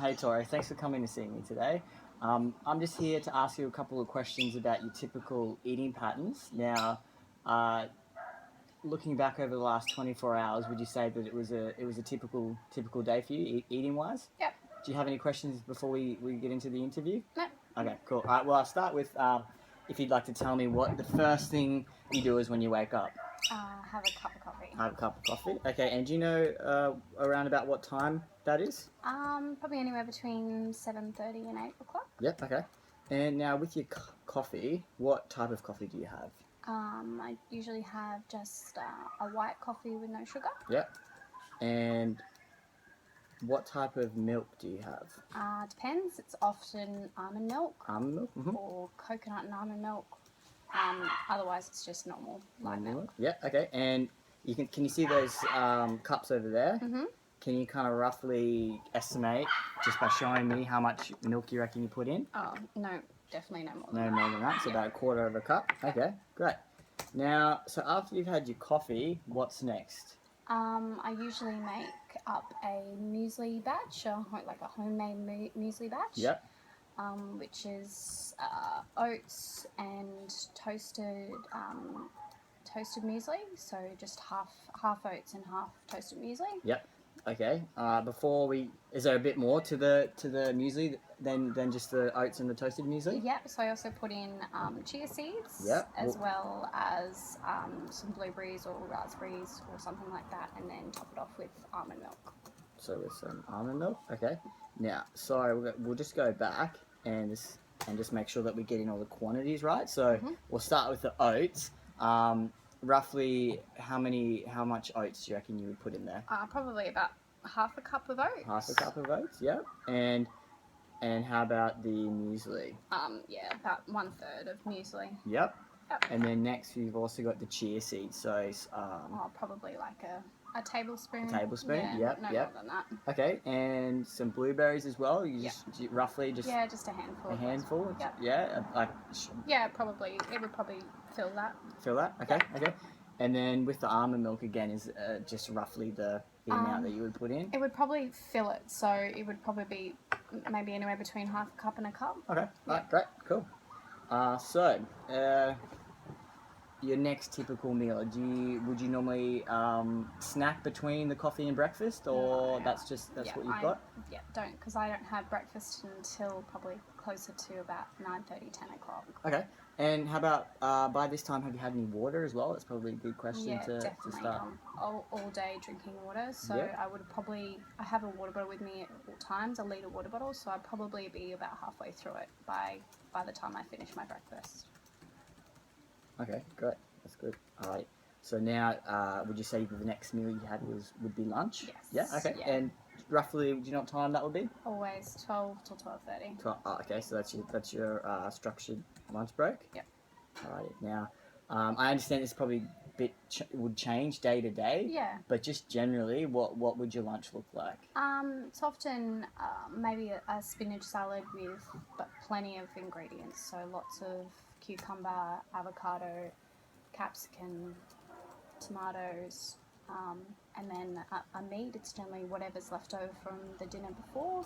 Hey Tori, thanks for coming to see me today. I'm just here to ask you a couple of questions about your typical eating patterns. Now, uh, looking back over the last 24 hours, would you say that it was a typical day for you eating wise? Yep. Do you have any questions before we get into the interview? No. Okay, cool. All right, well, I'll start with if you'd like to tell me what the first thing you do is when you wake up. Have a cup of coffee. Have a cup of coffee. Okay, and do you know around about what time that is? Probably anywhere between 7:30 and 8 o'clock. Yep, okay. And now with your coffee, what type of coffee do you have? I usually have just a white coffee with no sugar. Yep. And what type of milk do you have? Depends. It's often almond milk Almond milk? Mm-hmm. or coconut and almond milk. Otherwise, it's just normal light milk. Yeah, okay. And can you see those cups over there? Mm-hmm. Can you kind of roughly estimate, just by showing me, how much milk you reckon you put in? Oh, no, definitely no more No than more than that, so about a quarter of a cup. Okay, great. Now, so after you've had your coffee, what's next? I usually make up a muesli batch, like a homemade muesli batch. Yep. Which is oats and toasted muesli. So just half oats and half toasted muesli. Yep. Okay. Is there a bit more to the muesli than just the oats and the toasted muesli? Yep. So I also put in chia seeds. Yep. As well as some blueberries or raspberries or something like that, and then top it off with almond milk. So with some almond milk. Okay. Now, so we'll just go back and just make sure that we're getting all the quantities right. So we'll start with the oats. Roughly, how much oats do you reckon you would put in there? Probably about half a cup of oats. Half a cup of oats. Yep. And how about the muesli? Yeah, about 1/3 of muesli. Yep. Yep. And then next we've also got the chia seeds. So probably like a tablespoon. A tablespoon. Yeah, Yep. no Yep. more than that. Okay, and some blueberries as well. Roughly just just a handful. a handful. Yep. Yeah. Yeah, probably. It would probably fill that. Fill that. Okay. Okay. And then with the almond milk again is just roughly the amount that you would put in. It would probably fill it, so it would probably be maybe anywhere between half a cup and a cup. Okay. Right. Great. Cool. Your next typical meal, would you normally snack between the coffee and breakfast, or that's what you've got? Yeah, because I don't have breakfast until probably closer to about 9:30, 10 o'clock. Okay. And how about by this time, have you had any water as well? That's probably a good question to start. All day drinking water, so I have a water bottle with me at all times, a litre water bottle, so I'd probably be about halfway through it by the time I finish my breakfast. Okay, great. That's good. All right. So now, would you say the next meal you had would be lunch? Yes. Yeah. Okay. Yeah. And roughly, do you know what time that would be? Always 12 till 12:30. Okay. So that's your structured lunch break. Yep. All right. Now, I understand this probably would change day to day. Yeah. But just generally, what would your lunch look like? It's often maybe a spinach salad with plenty of ingredients. So lots of cucumber, avocado, capsicum, tomatoes, and then a meat. It's generally whatever's left over from the dinner before.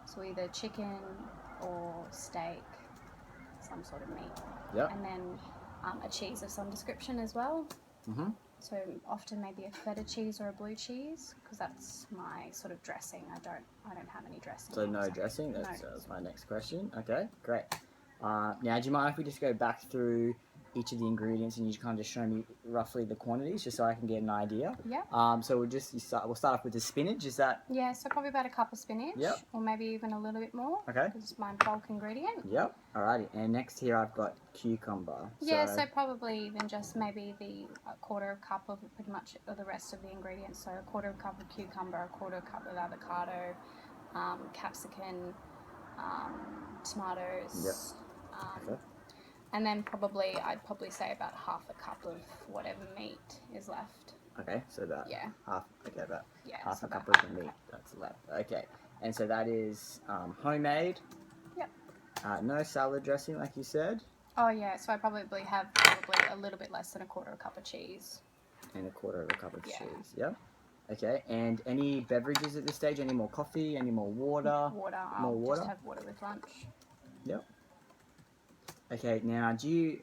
So either chicken or steak, some sort of meat. Yep. And then a cheese of some description as well. Mm-hmm. So often maybe a feta cheese or a blue cheese, because that's my sort of dressing. I don't have any dressing. So no dressing. That's my next question. Okay, great. Now, do you mind if we just go back through each of the ingredients and you kind of just show me roughly the quantities, just so I can get an idea? Yeah. So we'll start off with the spinach. Is that? Yeah. So probably about a cup of spinach. Yep. Or maybe even a little bit more. Okay. Because it's my bulk ingredient. Yep. Alrighty. And next here I've got cucumber. Yeah. So probably even just maybe a quarter cup of pretty much the rest of the ingredients. So a quarter cup of cucumber, a quarter cup of avocado, capsicum, tomatoes. Yep. Okay. And then I'd probably say about half a cup of whatever meat is left. Okay, so about half. Okay, about half a cup of the meat that's left. Okay, and so that is homemade. Yep. No salad dressing, like you said. Oh yeah, so I probably have a little bit less than a quarter of a cup of cheese. And a quarter of a cup of cheese. Yep. Okay, and any beverages at this stage? Any more coffee? Any more water? Water. More I'll water? just have water with lunch. Yep. Okay, now do you,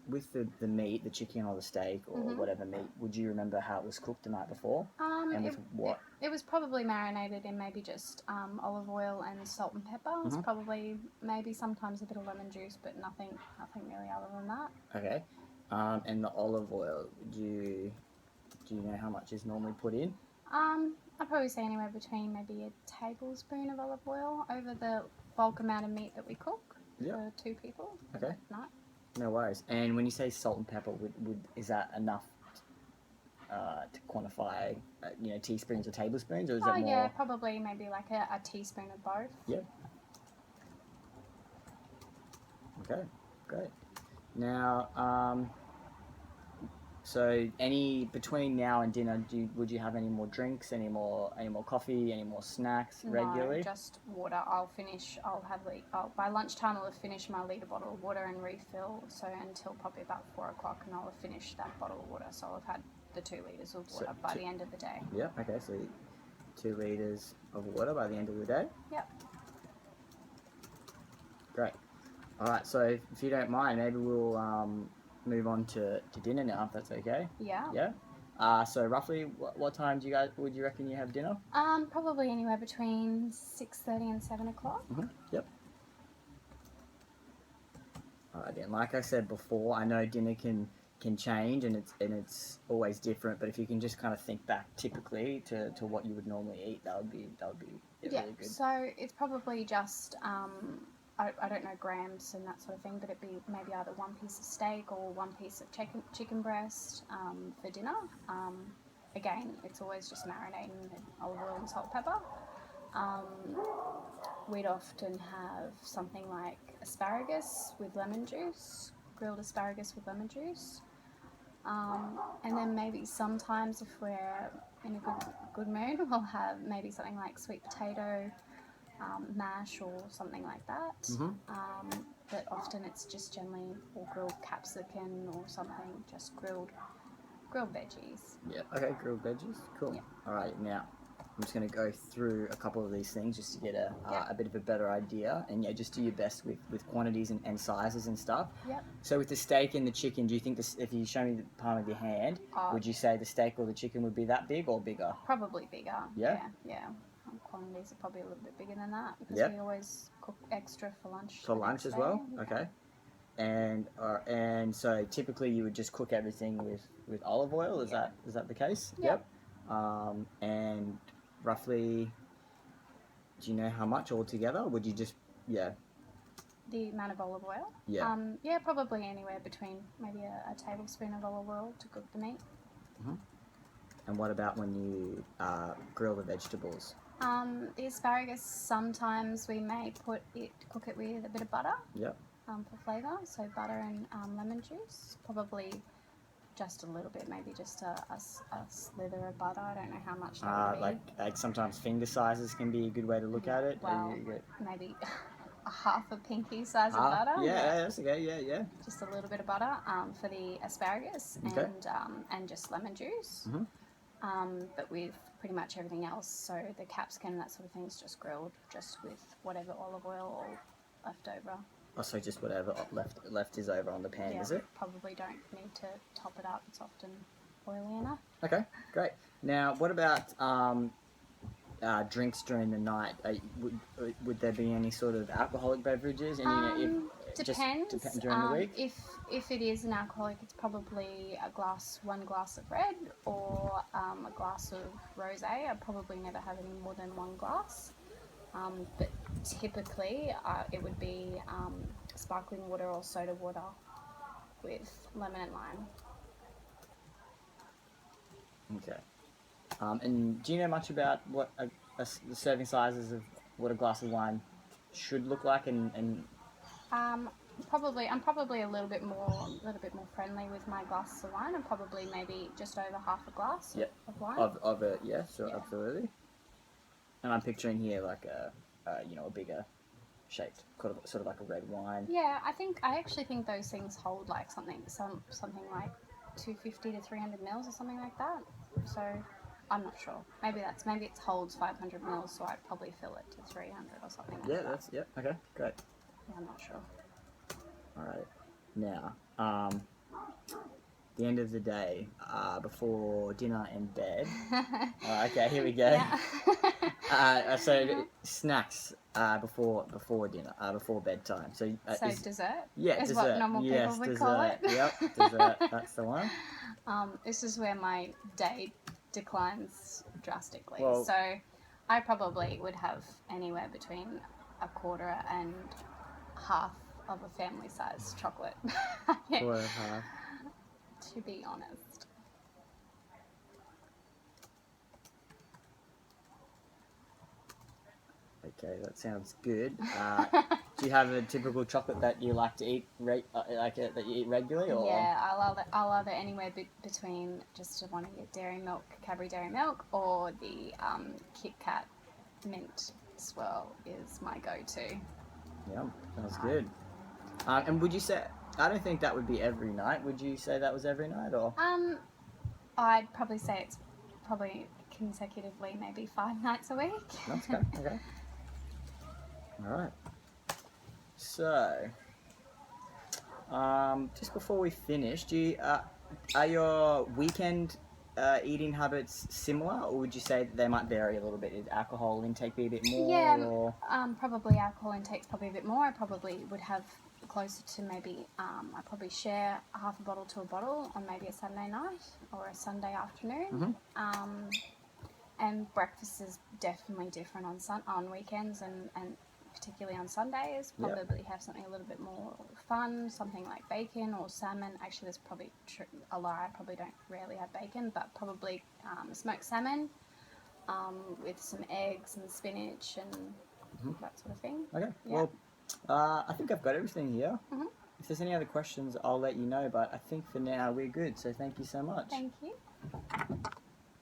with the meat, the chicken or the steak or whatever meat, would you remember how it was cooked the night before? And with what? It was probably marinated in maybe just olive oil and salt and pepper. It's probably maybe sometimes a bit of lemon juice, but nothing really other than that. Okay, and the olive oil, do you know how much is normally put in? I'd probably say anywhere between maybe a tablespoon of olive oil over the bulk amount of meat that we cook for 2 people. Okay. Night. No worries. And when you say salt and pepper, is that enough to quantify, teaspoons or tablespoons, or is that more? Yeah, probably maybe like a teaspoon of both. Yeah. Okay, great. Now, so between now and dinner, would you have any more drinks, any more coffee, any more snacks regularly? No, just water. By lunchtime I'll have finished my litre bottle of water and refill. So until probably about 4 o'clock, and I'll have finished that bottle of water. So I'll have had the 2 litres of water by the end of the day. Yeah. Okay. So 2 litres of water by the end of the day. Yep. Great. All right. So if you don't mind, maybe we'll move on to dinner now, if that's okay. Yeah. Yeah. So roughly, what time would you reckon you have dinner? Probably anywhere between 6:30 and 7 o'clock. Yep. All right. Then, like I said before, I know dinner can change and it's always different. But if you can just kind of think back typically to what you would normally eat, that would be really good. So it's probably just I don't know grams and that sort of thing, but it'd be maybe either 1 piece of steak or 1 piece of chicken breast for dinner. Again, it's always just marinating in olive oil and salt and pepper. We'd often have something like asparagus with lemon juice, grilled asparagus with lemon juice. And then maybe sometimes if we're in a good mood, we'll have maybe something like sweet potato, mash or something like that. But often it's just generally or grilled capsicum or something, just grilled veggies. Yeah. Okay. Grilled veggies. Cool. Yeah. All right. Now, I'm just going to go through a couple of these things just to get a bit of a better idea, and just do your best with quantities and sizes and stuff. Yep. So with the steak and the chicken, do you think if you show me the palm of your hand, would you say the steak or the chicken would be that big or bigger? Probably bigger. Yeah. Yeah. Quantities are probably a little bit bigger than that because we always cook extra for lunch. For lunch as well. Okay. And so typically you would just cook everything with olive oil. Is that the case? Yep. And roughly, do you know how much altogether? Would you just The amount of olive oil? Yeah. Probably anywhere between maybe a tablespoon of olive oil to cook the meat. And what about when you grill the vegetables? The asparagus, sometimes we may cook it with a bit of butter. Yep. For flavour, so butter and lemon juice, probably just a little bit, maybe just a slither of butter. I don't know how much that would be. Like sometimes finger sizes can be a good way to look at it. Well, maybe a half a pinky size of butter. Yeah, that's okay. Yeah. Just a little bit of butter for the asparagus and just lemon juice. But with pretty much everything else, so the capsicum and that sort of thing is just grilled, just with whatever olive oil or left over. Oh, so just whatever left is over on the pan, is it? Probably don't need to top it up. It's often oily enough. Okay, great. Now, what about drinks during the night? Would there be any sort of alcoholic beverages? And depends. Just during the week. If it is an alcoholic, it's probably one glass of red or a glass of rosé. I probably never have any more than 1 glass. But typically it would be sparkling water or soda water with lemon and lime. Okay. And do you know much about what the serving sizes of what a glass of wine should look like? And I'm probably a little bit more friendly with my glasses of wine. I'm probably maybe just over half a glass of wine. Absolutely. And I'm picturing here like a bigger shaped, sort of like a red wine. Yeah, I actually think those things hold like something like 250 to 300 mils or something like that. So I'm not sure. Maybe it holds 500 mils, so I'd probably fill it to 300 or something like Yeah, that. that's okay, great. Yeah, I'm not sure. All right, now the end of the day, before dinner and bed. Okay, here we go. So snacks before dinner, before bedtime. So So dessert yeah, is dessert. what normal Yes, people would dessert. call it. Yep, dessert. That's the one. This is where my day declines drastically. Well- So I probably would have anywhere between a quarter and half of a family-sized chocolate. Quarter of half. To be honest. Okay, that sounds good. Do you have a typical chocolate that you like to eat, that you eat regularly, or? Yeah, I'll either anywhere between just one of your dairy milk, Cadbury Dairy Milk, or the Kit Kat mint swirl is my go-to. Yum, sounds good. And would you say? I don't think that would be every night. Would you say that was every night, or? I'd probably say it's probably consecutively maybe 5 nights a week. That's okay. Okay. All right. So, just before we finish, are your weekend eating habits similar, or would you say that they might vary a little bit? Is alcohol intake be a bit more? Yeah, or? Probably alcohol intake's probably a bit more. I probably would have closer to maybe, I probably share half a bottle to a bottle on maybe a Saturday night or a Sunday afternoon. Mm-hmm. And breakfast is definitely different on weekends and particularly on Sundays. Yep. Probably have something a little bit more fun, something like bacon or salmon. Actually, there's probably a lie. I probably don't rarely have bacon, but probably smoked salmon with some eggs and spinach and that sort of thing. Okay. Yeah. Well, I think I've got everything here. Mhm. If there's any other questions, I'll let you know. But I think for now we're good. So thank you so much. Thank you.